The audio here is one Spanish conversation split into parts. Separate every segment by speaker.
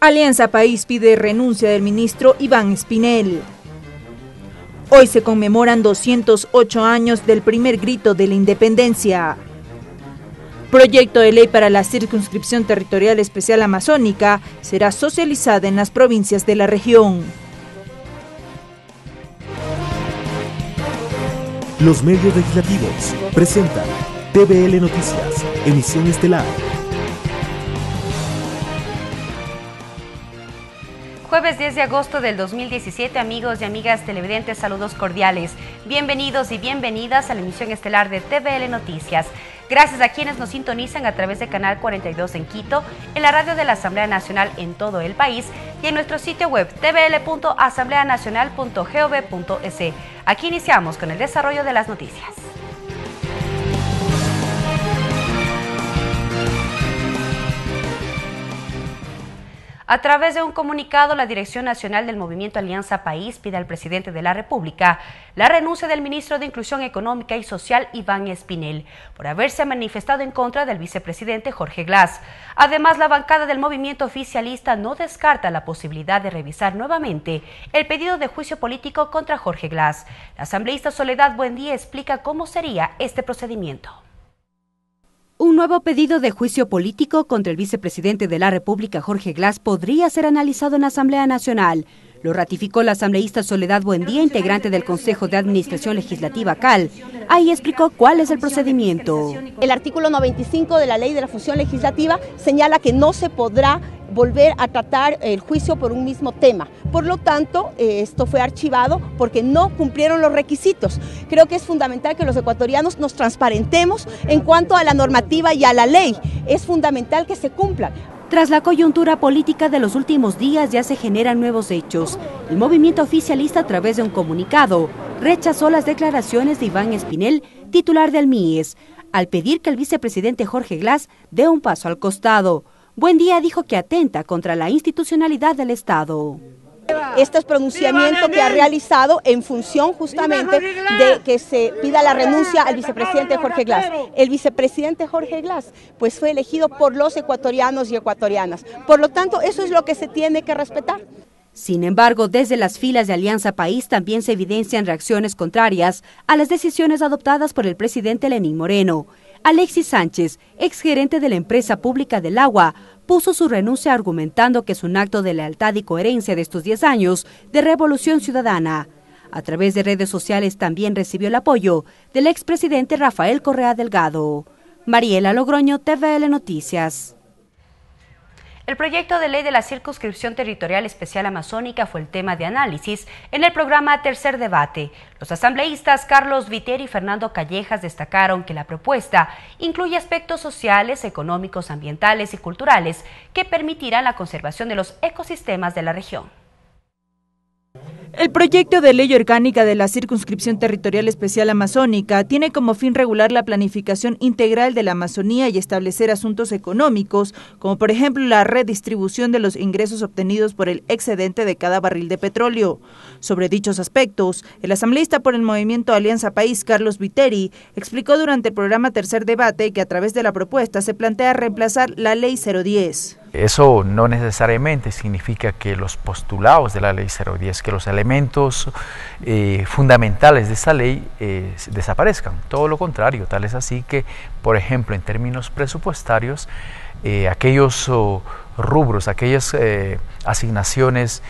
Speaker 1: Alianza País pide renuncia del ministro Iván Espinel. Hoy se conmemoran 208 años del primer grito de la independencia. Proyecto de ley para la circunscripción territorial especial amazónica será socializada en las provincias de la región.
Speaker 2: Los medios legislativos presentan TVL Noticias, emisión estelar.
Speaker 3: Jueves 10 de agosto del 2017, amigos y amigas televidentes, saludos cordiales. Bienvenidos y bienvenidas a la emisión estelar de TVL Noticias. Gracias a quienes nos sintonizan a través de Canal 42 en Quito, en la radio de la Asamblea Nacional en todo el país y en nuestro sitio web tvl.asambleanacional.gov.es. Aquí iniciamos con el desarrollo de las noticias. A través de un comunicado, la Dirección Nacional del Movimiento Alianza País pide al presidente de la República la renuncia del ministro de Inclusión Económica y Social, Iván Espinel, por haberse manifestado en contra del vicepresidente Jorge Glass. Además, la bancada del movimiento oficialista no descarta la posibilidad de revisar nuevamente el pedido de juicio político contra Jorge Glass. La asambleísta Soledad Buendía explica cómo sería este procedimiento.
Speaker 4: Un nuevo pedido de juicio político contra el vicepresidente de la República, Jorge Glass, podría ser analizado en la Asamblea Nacional. Lo ratificó la asambleísta Soledad Buendía, integrante del Consejo de Administración Legislativa CAL. Ahí explicó cuál es el procedimiento.
Speaker 5: El artículo 95 de la Ley de la Función Legislativa señala que no se podrá volver a tratar el juicio por un mismo tema. Por lo tanto, esto fue archivado porque no cumplieron los requisitos. Creo que es fundamental que los ecuatorianos nos transparentemos en cuanto a la normativa y a la ley. Es fundamental que se cumplan.
Speaker 4: Tras la coyuntura política de los últimos días ya se generan nuevos hechos. El movimiento oficialista, a través de un comunicado, rechazó las declaraciones de Iván Espinel, titular del MIES, al pedir que el vicepresidente Jorge Glass dé un paso al costado. Buendía dijo que atenta contra la institucionalidad del Estado.
Speaker 5: Este es pronunciamiento que ha realizado en función justamente de que se pida la renuncia al vicepresidente Jorge Glass. El vicepresidente Jorge Glass pues fue elegido por los ecuatorianos y ecuatorianas. Por lo tanto, eso es lo que se tiene que respetar.
Speaker 4: Sin embargo, desde las filas de Alianza País también se evidencian reacciones contrarias a las decisiones adoptadas por el presidente Lenín Moreno. Alexis Sánchez, exgerente de la empresa pública del agua, puso su renuncia argumentando que es un acto de lealtad y coherencia de estos 10 años de revolución ciudadana. A través de redes sociales también recibió el apoyo del expresidente Rafael Correa Delgado. Mariela Logroño, TVL Noticias.
Speaker 3: El proyecto de ley de la circunscripción territorial especial amazónica fue el tema de análisis en el programa Tercer Debate. Los asambleístas Carlos Viteri y Fernando Callejas destacaron que la propuesta incluye aspectos sociales, económicos, ambientales y culturales que permitirán la conservación de los ecosistemas de la región.
Speaker 1: El proyecto de ley orgánica de la circunscripción territorial especial amazónica tiene como fin regular la planificación integral de la Amazonía y establecer asuntos económicos, como por ejemplo la redistribución de los ingresos obtenidos por el excedente de cada barril de petróleo. Sobre dichos aspectos, el asambleísta por el movimiento Alianza País, Carlos Viteri, explicó durante el programa Tercer Debate que a través de la propuesta se plantea reemplazar la Ley 010.
Speaker 6: Eso no necesariamente significa que los postulados de la Ley 010, que los elementos fundamentales de esa ley desaparezcan. Todo lo contrario, tal es así que, por ejemplo, en términos presupuestarios, aquellos rubros, aquellas asignaciones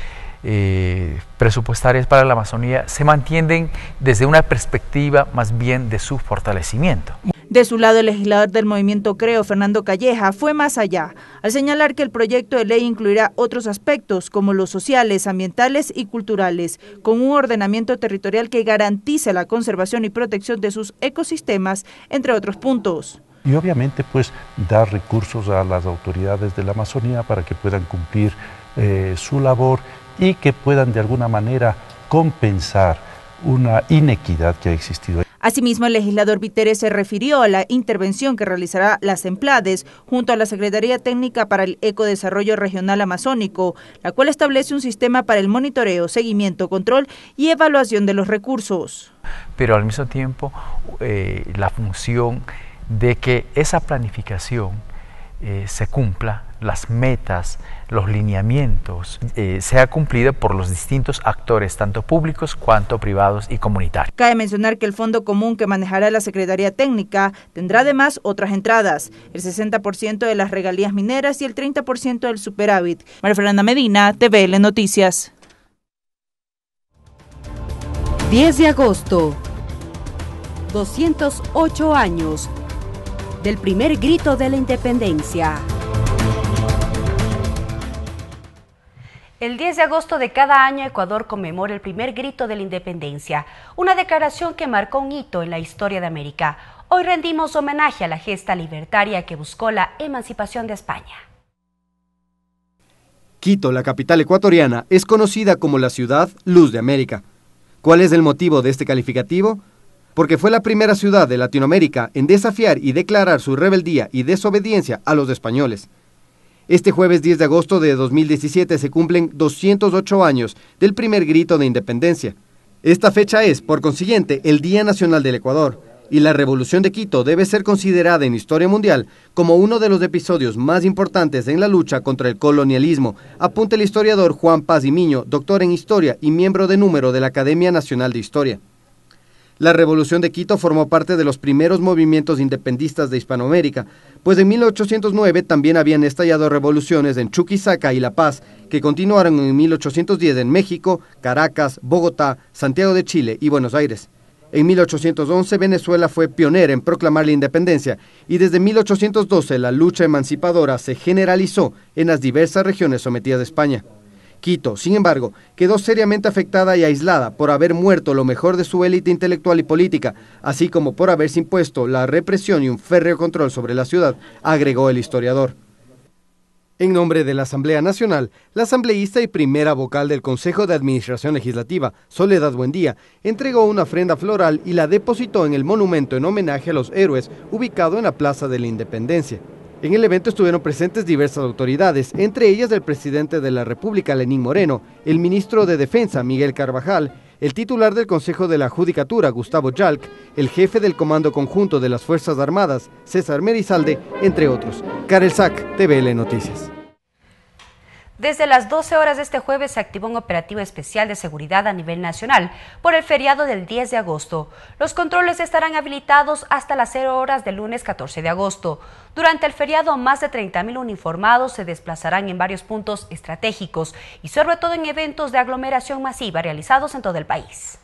Speaker 6: presupuestarias para la Amazonía se mantienen desde una perspectiva más bien de su fortalecimiento.
Speaker 1: De su lado, el legislador del movimiento Creo, Fernando Calleja, fue más allá, al señalar que el proyecto de ley incluirá otros aspectos como los sociales, ambientales y culturales, con un ordenamiento territorial que garantice la conservación y protección de sus ecosistemas, entre otros puntos.
Speaker 7: Y obviamente pues dar recursos a las autoridades de la Amazonía para que puedan cumplir su labor y que puedan de alguna manera compensar una inequidad que ha existido.
Speaker 1: Asimismo, el legislador Viteri se refirió a la intervención que realizará la CEMPLADES junto a la Secretaría Técnica para el Ecodesarrollo Regional Amazónico, la cual establece un sistema para el monitoreo, seguimiento, control y evaluación de los recursos.
Speaker 6: Pero al mismo tiempo, la función de que esa planificación se cumpla, las metas, los lineamientos, sea cumplida por los distintos actores, tanto públicos cuanto privados y comunitarios.
Speaker 1: Cabe mencionar que el fondo común que manejará la Secretaría Técnica tendrá además otras entradas, el 60% de las regalías mineras y el 30% del superávit. María Fernanda Medina, TVL Noticias.
Speaker 4: 10 de agosto, 208 años del primer grito de la independencia.
Speaker 3: El 10 de agosto de cada año Ecuador conmemora el primer grito de la independencia, una declaración que marcó un hito en la historia de América. Hoy rendimos homenaje a la gesta libertaria que buscó la emancipación de España.
Speaker 8: Quito, la capital ecuatoriana, es conocida como la ciudad Luz de América. ¿Cuál es el motivo de este calificativo? Porque fue la primera ciudad de Latinoamérica en desafiar y declarar su rebeldía y desobediencia a los españoles. Este jueves 10 de agosto de 2017 se cumplen 208 años del primer grito de independencia. Esta fecha es, por consiguiente, el Día Nacional del Ecuador, y la Revolución de Quito debe ser considerada en historia mundial como uno de los episodios más importantes en la lucha contra el colonialismo, apunta el historiador Juan Paz y Miño, doctor en Historia y miembro de número de la Academia Nacional de Historia. La Revolución de Quito formó parte de los primeros movimientos independistas de Hispanoamérica, pues en 1809 también habían estallado revoluciones en Chuquisaca y La Paz, que continuaron en 1810 en México, Caracas, Bogotá, Santiago de Chile y Buenos Aires. En 1811 Venezuela fue pionera en proclamar la independencia y desde 1812 la lucha emancipadora se generalizó en las diversas regiones sometidas a España. Quito, sin embargo, quedó seriamente afectada y aislada por haber muerto lo mejor de su élite intelectual y política, así como por haberse impuesto la represión y un férreo control sobre la ciudad, agregó el historiador. En nombre de la Asamblea Nacional, la asambleísta y primera vocal del Consejo de Administración Legislativa, Soledad Buendía, entregó una ofrenda floral y la depositó en el monumento en homenaje a los héroes ubicado en la Plaza de la Independencia. En el evento estuvieron presentes diversas autoridades, entre ellas el presidente de la República, Lenín Moreno, el ministro de Defensa, Miguel Carvajal, el titular del Consejo de la Judicatura, Gustavo Yalc, el jefe del Comando Conjunto de las Fuerzas Armadas, César Merizalde, entre otros. Karel Sack, TVL Noticias.
Speaker 3: Desde las 12 horas de este jueves se activó un operativo especial de seguridad a nivel nacional por el feriado del 10 de agosto. Los controles estarán habilitados hasta las 0 horas del lunes 14 de agosto. Durante el feriado, más de 30.000 uniformados se desplazarán en varios puntos estratégicos y sobre todo en eventos de aglomeración masiva realizados en todo el país.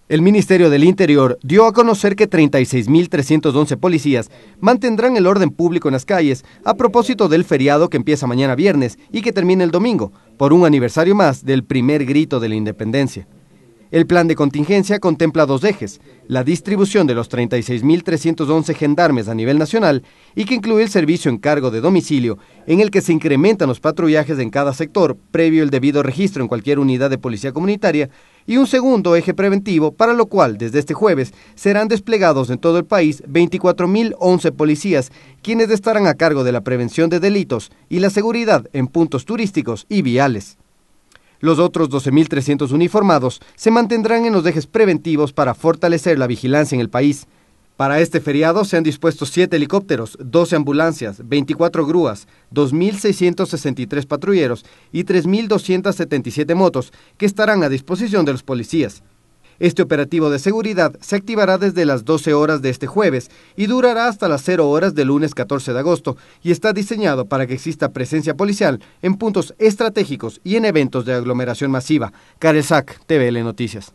Speaker 8: El Ministerio del Interior dio a conocer que 36.311 policías mantendrán el orden público en las calles a propósito del feriado que empieza mañana viernes y que termina el domingo, por un aniversario más del primer grito de la independencia. El plan de contingencia contempla dos ejes, la distribución de los 36.311 gendarmes a nivel nacional y que incluye el servicio en cargo de domicilio, en el que se incrementan los patrullajes en cada sector, previo el debido registro en cualquier unidad de policía comunitaria, y un segundo eje preventivo, para lo cual, desde este jueves, serán desplegados en todo el país 24.011 policías, quienes estarán a cargo de la prevención de delitos y la seguridad en puntos turísticos y viales. Los otros 12.300 uniformados se mantendrán en los ejes preventivos para fortalecer la vigilancia en el país. Para este feriado se han dispuesto 7 helicópteros, 12 ambulancias, 24 grúas, 2.663 patrulleros y 3.277 motos que estarán a disposición de los policías. Este operativo de seguridad se activará desde las 12 horas de este jueves y durará hasta las 0 horas del lunes 14 de agosto y está diseñado para que exista presencia policial en puntos estratégicos y en eventos de aglomeración masiva. Karel Sack, TVL Noticias.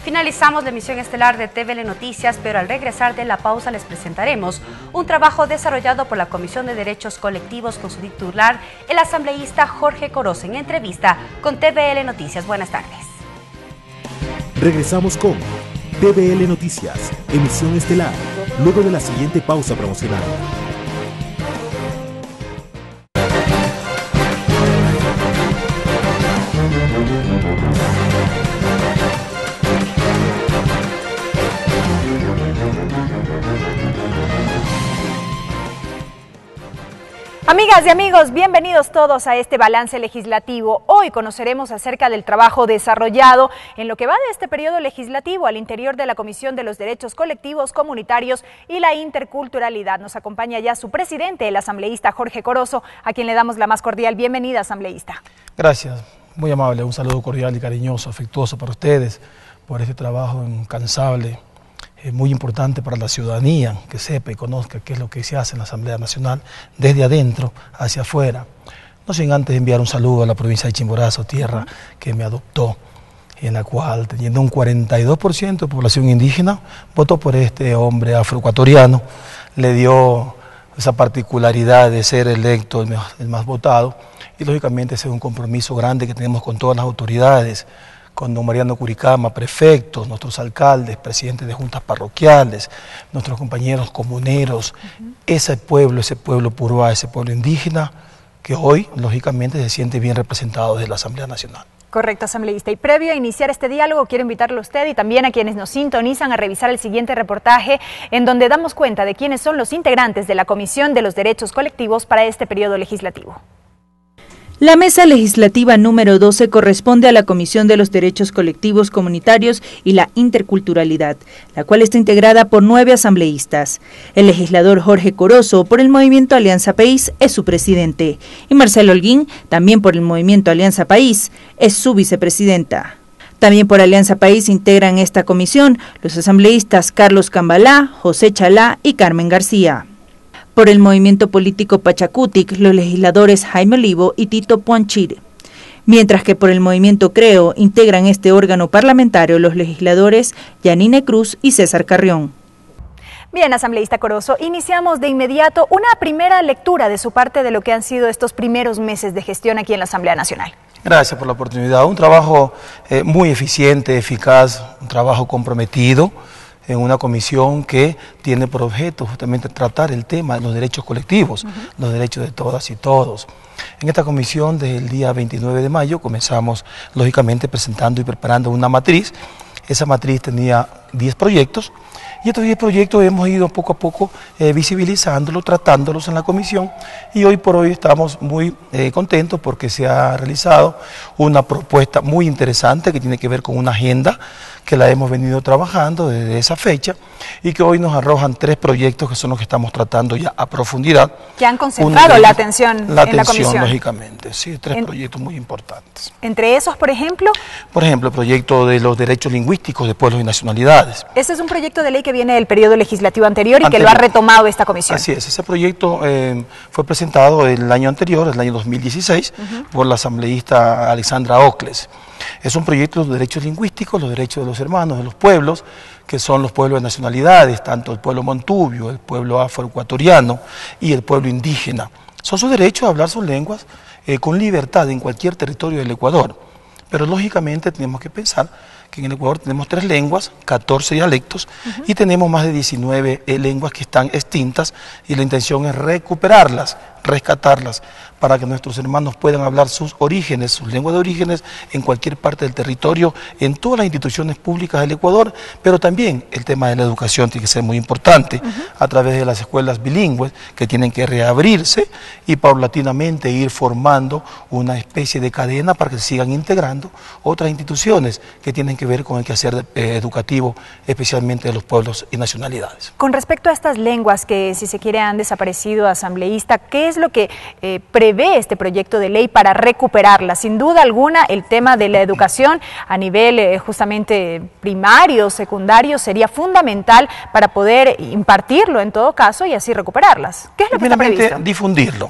Speaker 3: Finalizamos la emisión estelar de TVL Noticias, pero al regresar de la pausa les presentaremos un trabajo desarrollado por la Comisión de Derechos Colectivos con su titular, el asambleísta Jorge Corozo, en entrevista con TVL Noticias. Buenas tardes.
Speaker 2: Regresamos con TVL Noticias, emisión estelar, luego de la siguiente pausa promocional.
Speaker 3: Amigas
Speaker 9: Amigas y amigos, bienvenidos todos a este balance legislativo. Hoy conoceremos acerca del trabajo desarrollado en lo que va de este periodo legislativo al interior de la Comisión de los Derechos Colectivos, Comunitarios y la Interculturalidad. Nos acompaña ya su presidente, el asambleísta Jorge Corozo, a quien le damos la más cordial bienvenida, asambleísta.
Speaker 10: Gracias, muy amable, un saludo cordial y cariñoso, afectuoso para ustedes por este trabajo incansable. Es muy importante para la ciudadanía que sepa y conozca qué es lo que se hace en la Asamblea Nacional desde adentro hacia afuera. No sin antes enviar un saludo a la provincia de Chimborazo, tierra que me adoptó, en la cual, teniendo un 42% de población indígena, votó por este hombre afroecuatoriano, le dio esa particularidad de ser electo el más votado, y lógicamente ese es un compromiso grande que tenemos con todas las autoridades, con don Mariano Curicama, prefectos, nuestros alcaldes, presidentes de juntas parroquiales, nuestros compañeros comuneros, ese pueblo Puruá, ese pueblo indígena, que hoy, lógicamente, se siente bien representado desde la Asamblea Nacional.
Speaker 9: Correcto, asambleísta. Y previo a iniciar este diálogo, quiero invitarle a usted y también a quienes nos sintonizan a revisar el siguiente reportaje, en donde damos cuenta de quiénes son los integrantes de la Comisión de los Derechos Colectivos para este periodo legislativo.
Speaker 1: La mesa legislativa número 12 corresponde a la Comisión de los Derechos Colectivos, Comunitarios y la Interculturalidad, la cual está integrada por 9 asambleístas. El legislador Jorge Corozo, por el Movimiento Alianza País, es su presidente, y Marcelo Holguín, también por el Movimiento Alianza País, es su vicepresidenta. También por Alianza País integran esta comisión los asambleístas Carlos Cambalá, José Chalá y Carmen García. Por el movimiento político Pachacutic, los legisladores Jaime Olivo y Tito Puanchir. Mientras que por el movimiento Creo integran este órgano parlamentario los legisladores Yanine Cruz y César Carrión.
Speaker 9: Bien, asambleísta Corozo, iniciamos de inmediato una primera lectura de su parte de lo que han sido estos primeros meses de gestión aquí en la Asamblea Nacional.
Speaker 10: Gracias por la oportunidad. Un trabajo muy eficiente, eficaz, un trabajo comprometido, en una comisión que tiene por objeto justamente tratar el tema de los derechos colectivos, los derechos de todas y todos. En esta comisión, desde el día 29 de mayo, comenzamos lógicamente presentando y preparando una matriz. Esa matriz tenía 10 proyectos, y estos 10 proyectos hemos ido poco a poco visibilizándolos, tratándolos en la comisión, y hoy por hoy estamos muy contentos porque se ha realizado una propuesta muy interesante que tiene que ver con una agenda que la hemos venido trabajando desde esa fecha y que hoy nos arrojan 3 proyectos que son los que estamos tratando ya a profundidad.
Speaker 9: Que han concentrado la atención en la comisión.
Speaker 10: Lógicamente, sí, 3 proyectos muy importantes.
Speaker 9: ¿Entre esos, por ejemplo?
Speaker 10: Por ejemplo, el proyecto de los derechos lingüísticos de pueblos y nacionalidades.
Speaker 9: Ese es un proyecto de ley que viene del periodo legislativo anterior y que lo ha retomado esta comisión.
Speaker 10: Así es, ese proyecto fue presentado el año anterior, el año 2016, por la asambleísta Alexandra Ocles. Es un proyecto de los derechos lingüísticos, los derechos de los hermanos, de los pueblos, que son los pueblos de nacionalidades, tanto el pueblo montubio, el pueblo afroecuatoriano y el pueblo indígena. Son sus derechos a hablar sus lenguas con libertad en cualquier territorio del Ecuador. Pero lógicamente tenemos que pensar que en el Ecuador tenemos 3 lenguas, 14 dialectos y tenemos más de 19 lenguas que están extintas, y la intención es recuperarlas, rescatarlas, para que nuestros hermanos puedan hablar sus orígenes, sus lenguas de orígenes en cualquier parte del territorio, en todas las instituciones públicas del Ecuador, pero también el tema de la educación tiene que ser muy importante, a través de las escuelas bilingües que tienen que reabrirse y paulatinamente ir formando una especie de cadena para que se sigan integrando otras instituciones que tienen que ver con el quehacer educativo, especialmente de los pueblos y nacionalidades.
Speaker 9: Con respecto a estas lenguas que, si se quiere, han desaparecido, asambleísta, ¿qué es lo que prevé este proyecto de ley para recuperarlas? Sin duda alguna, el tema de la educación a nivel justamente primario, secundario, sería fundamental para poder impartirlo en todo caso y así recuperarlas. ¿Qué es lo que está previsto?
Speaker 10: Difundirlo.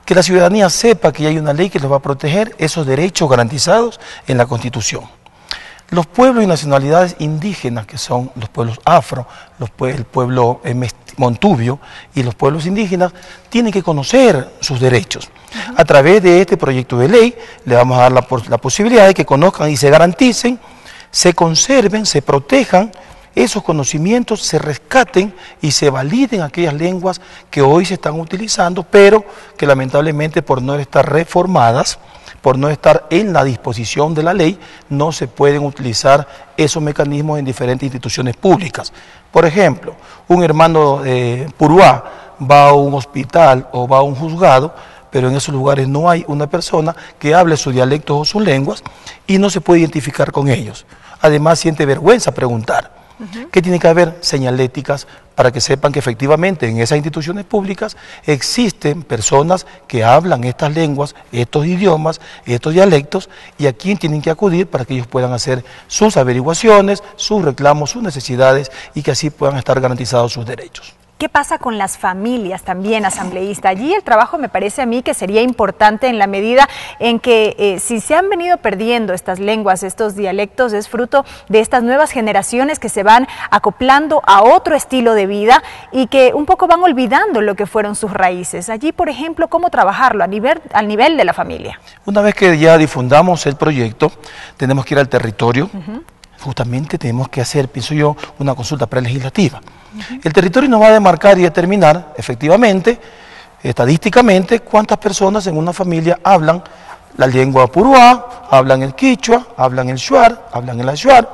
Speaker 10: Que la ciudadanía sepa que hay una ley que los va a proteger esos derechos garantizados en la Constitución. Los pueblos y nacionalidades indígenas, que son los pueblos afro, el pueblo montubio y los pueblos indígenas, tienen que conocer sus derechos. A través de este proyecto de ley le vamos a dar la posibilidad de que conozcan y se garanticen, se conserven, se protejan esos conocimientos, se rescaten y se validen aquellas lenguas que hoy se están utilizando, pero que lamentablemente por no estar reformadas, por no estar en la disposición de la ley, no se pueden utilizar esos mecanismos en diferentes instituciones públicas. Por ejemplo, un hermano de Puruá va a un hospital o va a un juzgado pero en esos lugares no hay una persona que hable sus dialectos o sus lenguas y no se puede identificar con ellos. Además, siente vergüenza preguntar. ¿Qué tiene que haber? Señaléticas para que sepan que efectivamente en esas instituciones públicas existen personas que hablan estas lenguas, estos idiomas, estos dialectos, y a quién tienen que acudir para que ellos puedan hacer sus averiguaciones, sus reclamos, sus necesidades y que así puedan estar garantizados sus derechos.
Speaker 9: ¿Qué pasa con las familias también, asambleísta? Allí el trabajo me parece a mí que sería importante en la medida en que si se han venido perdiendo estas lenguas, estos dialectos, es fruto de estas nuevas generaciones que se van acoplando a otro estilo de vida y que un poco van olvidando lo que fueron sus raíces. Allí, por ejemplo, ¿cómo trabajarlo al nivel de la familia? Una vez que ya difundamos el proyecto, tenemos que ir al territorio. Justamente tenemos que hacer, pienso yo, una consulta prelegislativa. El territorio nos va a demarcar y determinar, efectivamente, estadísticamente, cuántas personas en una familia hablan la lengua puruá, hablan el quichua, hablan el shuar, hablan el ashuar,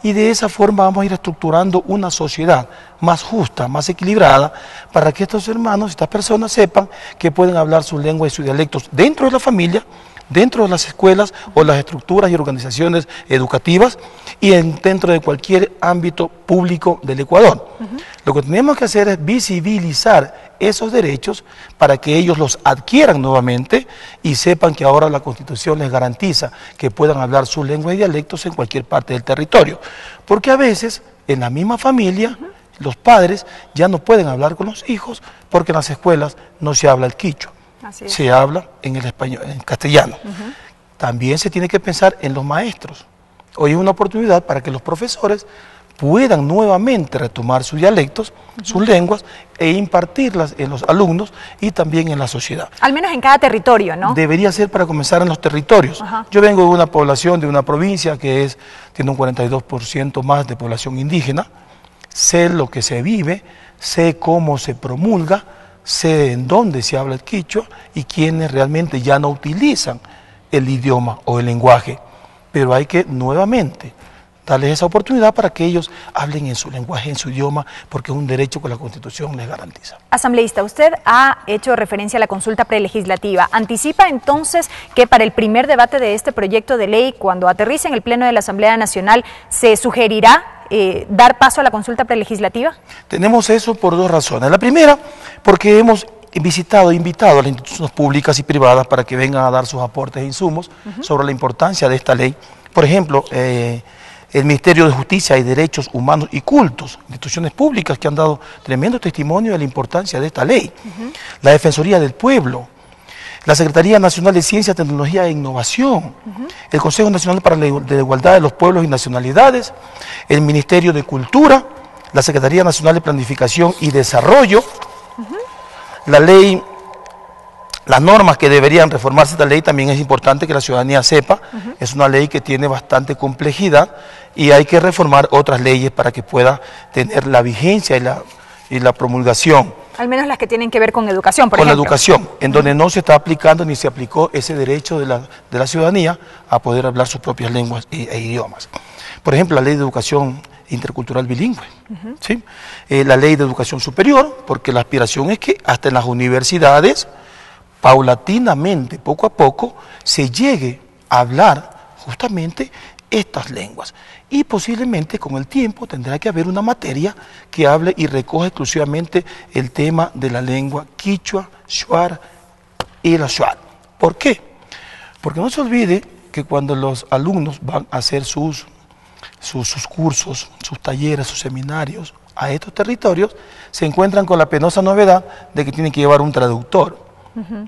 Speaker 9: y de esa forma vamos a ir estructurando una sociedad más justa, más equilibrada, para que estos hermanos, estas personas sepan que pueden hablar su lengua y sus dialectos dentro de la familia, dentro de las escuelas o las estructuras y organizaciones educativas y dentro de cualquier ámbito público del Ecuador. Lo que tenemos que hacer es visibilizar esos derechos para que ellos los adquieran nuevamente y sepan que ahora la Constitución les garantiza que puedan hablar su lengua y dialectos en cualquier parte del territorio. Porque a veces en la misma familia los padres ya no pueden hablar con los hijos porque en las escuelas no se habla el quichua. Se habla en el español, en castellano. También se tiene que pensar en los maestros. Hoy es una oportunidad para que los profesores puedan nuevamente retomar sus dialectos, sus lenguas, e impartirlas en los alumnos y también en la sociedad. Al menos en cada territorio, ¿no? Debería ser para comenzar en los territorios. Yo vengo de una población, de una provincia que tiene un 42% más de población indígena. Sé lo que se vive, sé cómo se promulga, sé en dónde se habla el quichua y quienes realmente ya no utilizan el idioma o el lenguaje. Pero hay que nuevamente darles esa oportunidad para que ellos hablen en su lenguaje, en su idioma, porque es un derecho que la Constitución les garantiza. Asambleísta, usted ha hecho referencia a la consulta prelegislativa. ¿Anticipa entonces que para el primer debate de este proyecto de ley, cuando aterrice en el Pleno de la Asamblea Nacional, se sugerirá dar paso a la consulta prelegislativa? Tenemos eso por dos razones. La primera, porque hemos invitado a las instituciones públicas y privadas para que vengan a dar sus aportes e insumos sobre la importancia de esta ley. Por ejemplo, el Ministerio de Justicia y Derechos Humanos y Cultos, instituciones públicas que han dado tremendo testimonio de la importancia de esta ley. La Defensoría del Pueblo, la Secretaría Nacional de Ciencia, Tecnología e Innovación, el Consejo Nacional para la Igualdad de los Pueblos y Nacionalidades, el Ministerio de Cultura, la Secretaría Nacional de Planificación y Desarrollo, la ley, las normas que deberían reformarse esta ley también es importante que la ciudadanía sepa. Es una ley que tiene bastante complejidad y hay que reformar otras leyes para que pueda tener la vigencia y la promulgación. Al menos las que tienen que ver con educación, por ejemplo. Con la educación, en donde no se está aplicando ni se aplicó ese derecho de la ciudadanía a poder hablar sus propias lenguas e idiomas. Por ejemplo, la ley de educación intercultural bilingüe, ¿sí? La ley de educación superior, porque la aspiración es que hasta en las universidades, paulatinamente, poco a poco, se llegue a hablar justamente estas lenguas. Y posiblemente con el tiempo tendrá que haber una materia que hable y recoja exclusivamente el tema de la lengua quichua, shuar y el ashuar. ¿Por qué? Porque no se olvide que cuando los alumnos van a hacer sus cursos, sus talleres, sus seminarios a estos territorios, se encuentran con la penosa novedad de que tienen que llevar un traductor.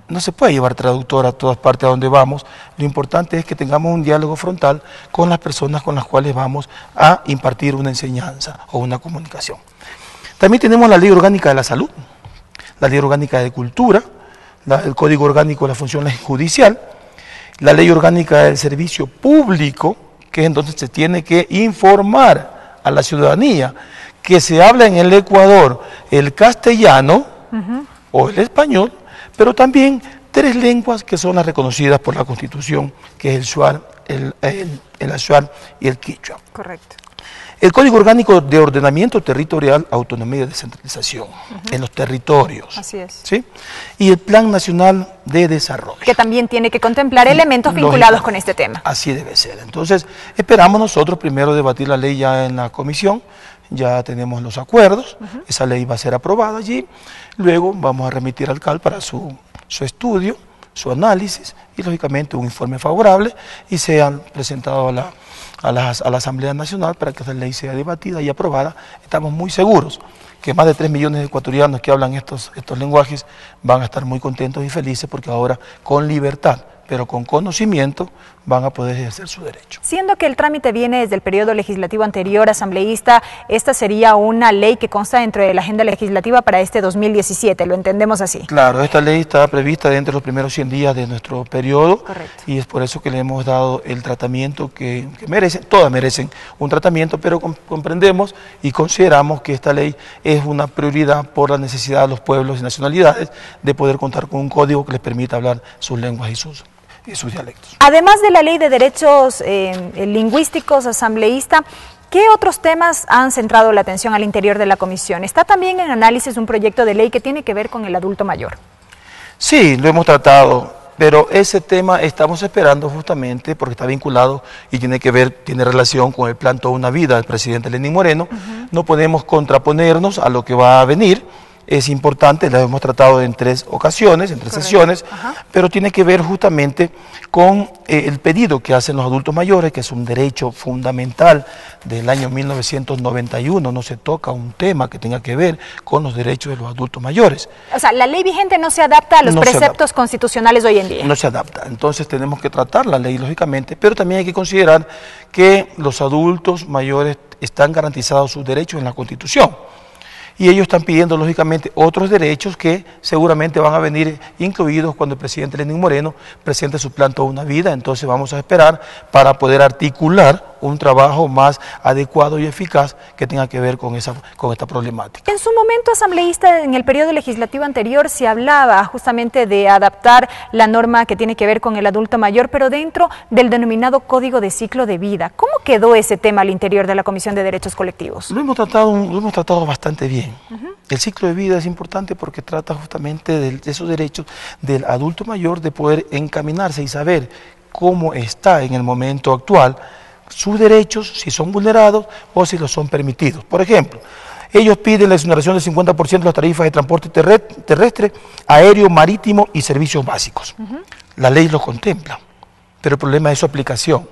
Speaker 9: No se puede llevar traductor a todas partes a donde vamos. Lo importante es que tengamos un diálogo frontal con las personas con las cuales vamos a impartir una enseñanza o una comunicación. También tenemos la Ley Orgánica de la Salud, la Ley Orgánica de Cultura, el Código Orgánico de la Función Judicial, la Ley Orgánica del Servicio Público, que es en donde se tiene que informar a la ciudadanía que se habla en el Ecuador el castellano o el español, pero también 3 lenguas que son las reconocidas por la Constitución, que es el shuar, el ashuar y el quichua. Correcto.
Speaker 10: El Código Orgánico de Ordenamiento Territorial, Autonomía y Descentralización en los territorios.
Speaker 9: Así es.
Speaker 10: ¿Sí? Y el Plan Nacional de Desarrollo.
Speaker 9: Que también tiene que contemplar elementos vinculados con este tema.
Speaker 10: Así debe ser. Entonces, esperamos nosotros primero debatir la ley ya en la comisión, ya tenemos los acuerdos, esa ley va a ser aprobada allí, luego vamos a remitir al CAL para su estudio, su análisis y lógicamente un informe favorable y sean presentados a la Asamblea Nacional para que esa ley sea debatida y aprobada. Estamos muy seguros que más de 3 millones de ecuatorianos que hablan estos lenguajes van a estar muy contentos y felices porque ahora con libertad, pero con conocimiento, van a poder ejercer su derecho.
Speaker 9: Siendo que el trámite viene desde el periodo legislativo anterior, asambleísta, esta sería una ley que consta dentro de la agenda legislativa para este 2017, ¿lo entendemos así?
Speaker 10: Claro, esta ley está prevista dentro de los primeros 100 días de nuestro periodo.
Speaker 9: Correcto.
Speaker 10: Y es por eso que le hemos dado el tratamiento que merecen, todas merecen un tratamiento, pero comprendemos y consideramos que esta ley es una prioridad por la necesidad de los pueblos y nacionalidades de poder contar con un código que les permita hablar sus lenguas y sus dialectos.
Speaker 9: Además de la ley de derechos lingüísticos, asambleísta, ¿qué otros temas han centrado la atención al interior de la comisión? Está también en análisis un proyecto de ley que tiene que ver con el adulto mayor.
Speaker 10: Sí, lo hemos tratado, pero ese tema estamos esperando justamente porque está vinculado y tiene relación con el plan Toda una Vida del presidente Lenín Moreno. No podemos contraponernos a lo que va a venir. Es importante, la hemos tratado en 3 ocasiones, en 3 sesiones, pero tiene que ver justamente con el pedido que hacen los adultos mayores, que es un derecho fundamental del año 1991, no se toca un tema que tenga que ver con los derechos de los adultos mayores.
Speaker 9: O sea, la ley vigente no se adapta a los preceptos constitucionales de hoy en día.
Speaker 10: No se adapta, entonces tenemos que tratar la ley lógicamente, pero también hay que considerar que los adultos mayores están garantizados sus derechos en la Constitución. Y ellos están pidiendo, lógicamente, otros derechos que seguramente van a venir incluidos cuando el presidente Lenín Moreno presente su plan Toda una Vida. Entonces vamos a esperar para poder articular un trabajo más adecuado y eficaz que tenga que ver con esta problemática.
Speaker 9: En su momento, asambleísta, en el periodo legislativo anterior se hablaba justamente de adaptar la norma que tiene que ver con el adulto mayor, pero dentro del denominado Código de Ciclo de Vida. ¿Cómo quedó ese tema al interior de la Comisión de Derechos Colectivos?
Speaker 10: Lo hemos tratado bastante bien. El ciclo de vida es importante porque trata justamente de esos derechos del adulto mayor de poder encaminarse y saber cómo está en el momento actual sus derechos, si son vulnerados o si los son permitidos. Por ejemplo, ellos piden la exoneración del 50% de las tarifas de transporte terrestre, aéreo, marítimo y servicios básicos. La ley los contempla, pero el problema es su aplicación,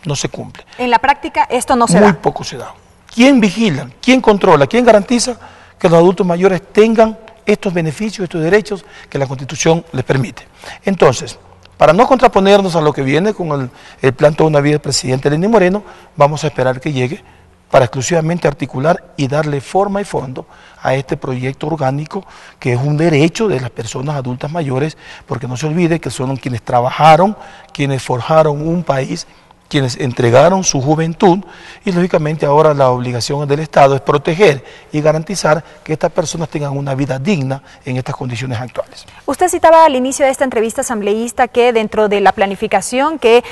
Speaker 10: no se cumple.
Speaker 9: En la práctica esto no se da.
Speaker 10: Muy poco se da. ¿Quién vigila? ¿Quién controla? ¿Quién garantiza que los adultos mayores tengan estos beneficios, estos derechos que la Constitución les permite? Entonces, para no contraponernos a lo que viene con el plan Toda una Vida del presidente Lenín Moreno, vamos a esperar que llegue para exclusivamente articular y darle forma y fondo a este proyecto orgánico que es un derecho de las personas adultas mayores, porque no se olvide que son quienes trabajaron, quienes forjaron un país, quienes entregaron su juventud y lógicamente ahora la obligación del Estado es proteger y garantizar que estas personas tengan una vida digna en estas condiciones actuales.
Speaker 9: Usted citaba al inicio de esta entrevista, asambleísta, que dentro de la planificación que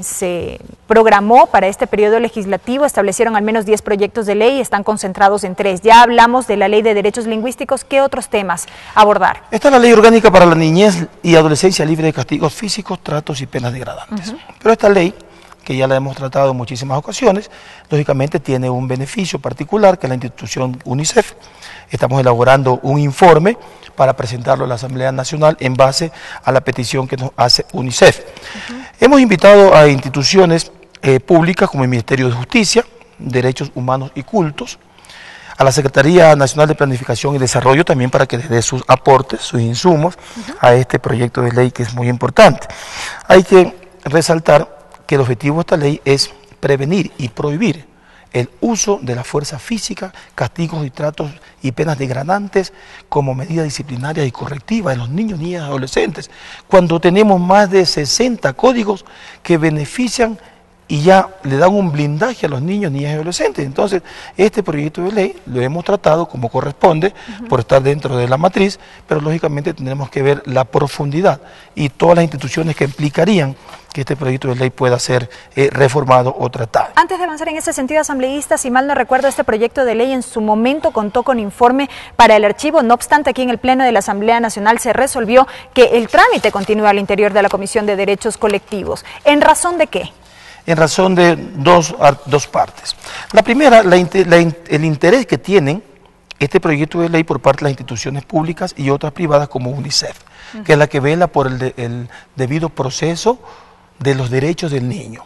Speaker 9: se programó para este periodo legislativo establecieron al menos 10 proyectos de ley y están concentrados en 3. Ya hablamos de la Ley de Derechos Lingüísticos. ¿Qué otros temas abordar?
Speaker 10: Está la Ley Orgánica para la Niñez y Adolescencia Libre de Castigos Físicos, Tratos y Penas Degradantes. Pero esta ley, que ya la hemos tratado en muchísimas ocasiones, lógicamente tiene un beneficio particular, que es la institución UNICEF. Estamos elaborando un informe para presentarlo a la Asamblea Nacional en base a la petición que nos hace UNICEF. Hemos invitado a instituciones públicas como el Ministerio de Justicia, Derechos Humanos y Cultos, a la Secretaría Nacional de Planificación y Desarrollo también para que les dé sus aportes, sus insumos a este proyecto de ley que es muy importante. Hay que resaltar que el objetivo de esta ley es prevenir y prohibir el uso de la fuerza física, castigos y tratos y penas degradantes como medida disciplinaria y correctiva en los niños, niñas y adolescentes, cuando tenemos más de 60 códigos que benefician y ya le dan un blindaje a los niños, niñas y adolescentes. Entonces, este proyecto de ley lo hemos tratado como corresponde, por estar dentro de la matriz, pero lógicamente tendremos que ver la profundidad y todas las instituciones que implicarían que este proyecto de ley pueda ser reformado o tratado.
Speaker 9: Antes de avanzar en ese sentido, asambleísta, si mal no recuerdo, este proyecto de ley en su momento contó con informe para el archivo. No obstante, aquí en el Pleno de la Asamblea Nacional se resolvió que el trámite continúe al interior de la Comisión de Derechos Colectivos. ¿En razón de qué?
Speaker 10: En razón de dos partes. La primera, el interés que tienen este proyecto de ley por parte de las instituciones públicas y otras privadas como UNICEF, que es la que vela por el debido proceso de los derechos del niño.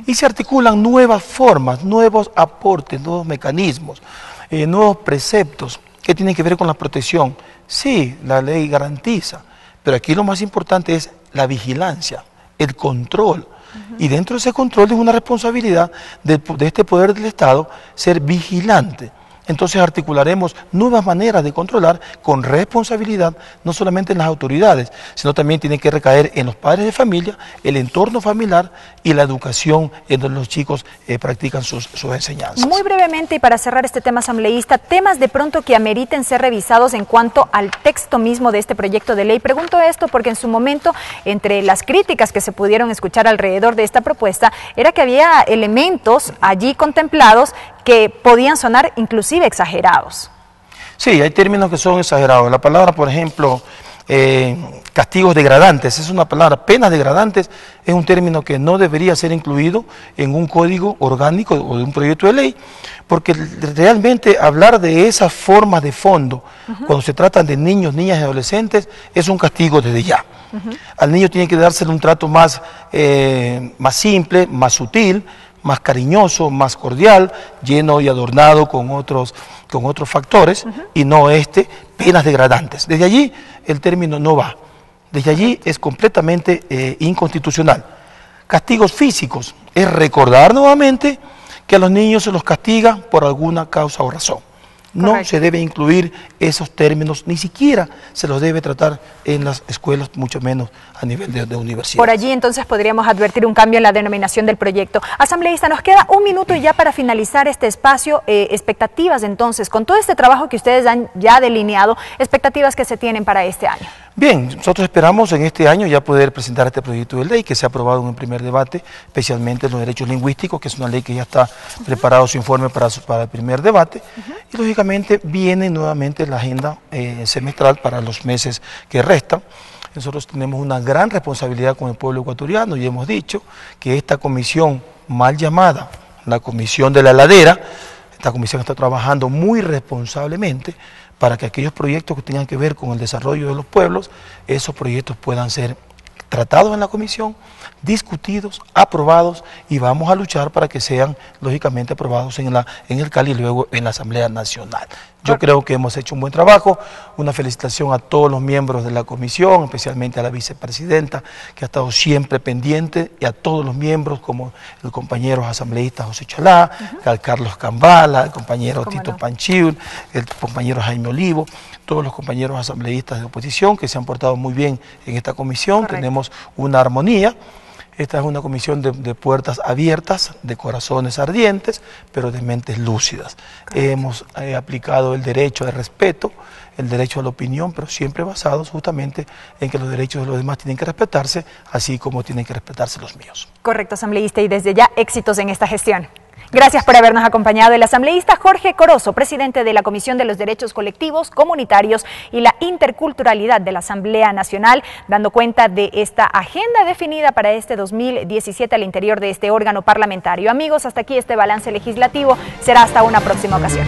Speaker 10: Y se articulan nuevas formas, nuevos aportes, nuevos mecanismos, nuevos preceptos que tienen que ver con la protección. Sí, la ley garantiza, pero aquí lo más importante es la vigilancia, el control. Y dentro de ese control es una responsabilidad de este poder del Estado ser vigilante. Entonces articularemos nuevas maneras de controlar con responsabilidad, no solamente en las autoridades, sino también tiene que recaer en los padres de familia, el entorno familiar y la educación en donde los chicos practican sus enseñanzas.
Speaker 9: Muy brevemente, y para cerrar este tema asambleísta, temas de pronto que ameriten ser revisados en cuanto al texto mismo de este proyecto de ley. Pregunto esto porque en su momento, entre las críticas que se pudieron escuchar alrededor de esta propuesta, era que había elementos allí contemplados que podían sonar inclusive exagerados.
Speaker 10: Sí, hay términos que son exagerados. La palabra, por ejemplo, castigos degradantes, es una palabra, penas degradantes, es un término que no debería ser incluido en un código orgánico o de un proyecto de ley, porque realmente hablar de esas formas de fondo, cuando se tratan de niños, niñas y adolescentes, es un castigo desde ya. Al niño tiene que dársele un trato más simple, más sutil, más cariñoso, más cordial, lleno y adornado con otros factores, y no penas degradantes. Desde allí el término no va, desde allí es completamente inconstitucional. Castigos físicos es recordar nuevamente que a los niños se los castiga por alguna causa o razón. No
Speaker 9: Correcto.
Speaker 10: Se debe incluir esos términos, ni siquiera se los debe tratar en las escuelas, mucho menos a nivel de universidad.
Speaker 9: Por allí entonces podríamos advertir un cambio en la denominación del proyecto. Asambleísta, nos queda un minuto y ya para finalizar este espacio, expectativas entonces, con todo este trabajo que ustedes han ya delineado, expectativas que se tienen para este año.
Speaker 10: Bien, nosotros esperamos en este año ya poder presentar este proyecto de ley que se ha aprobado en el primer debate, especialmente en los derechos lingüísticos, que es una ley que ya está preparado su informe para el primer debate, y lógicamente viene nuevamente la agenda semestral para los meses que restan. Nosotros tenemos una gran responsabilidad con el pueblo ecuatoriano y hemos dicho que esta comisión mal llamada, la comisión de la heladera, esta comisión está trabajando muy responsablemente para que aquellos proyectos que tengan que ver con el desarrollo de los pueblos, esos proyectos puedan ser tratados en la comisión, discutidos, aprobados, y vamos a luchar para que sean lógicamente aprobados en el Cali y luego en la Asamblea Nacional. Yo creo que hemos hecho un buen trabajo. Una felicitación a todos los miembros de la comisión, especialmente a la vicepresidenta, que ha estado siempre pendiente, y a todos los miembros, como el compañero asambleísta José Chalá, al Carlos Cambala, el compañero Tito Panchiul, el compañero Jaime Olivo, todos los compañeros asambleístas de oposición que se han portado muy bien en esta comisión.
Speaker 9: Correcto.
Speaker 10: Tenemos una armonía. Esta es una comisión de puertas abiertas, de corazones ardientes, pero de mentes lúcidas. Correcto. Hemos aplicado el derecho de respeto, el derecho a la opinión, pero siempre basados justamente en que los derechos de los demás tienen que respetarse, así como tienen que respetarse los míos.
Speaker 9: Correcto, asambleísta, y desde ya éxitos en esta gestión. Gracias por habernos acompañado. El asambleísta Jorge Corozo, presidente de la Comisión de los Derechos Colectivos, Comunitarios y la Interculturalidad de la Asamblea Nacional, dando cuenta de esta agenda definida para este 2017 al interior de este órgano parlamentario. Amigos, hasta aquí este balance legislativo. Será hasta una próxima ocasión.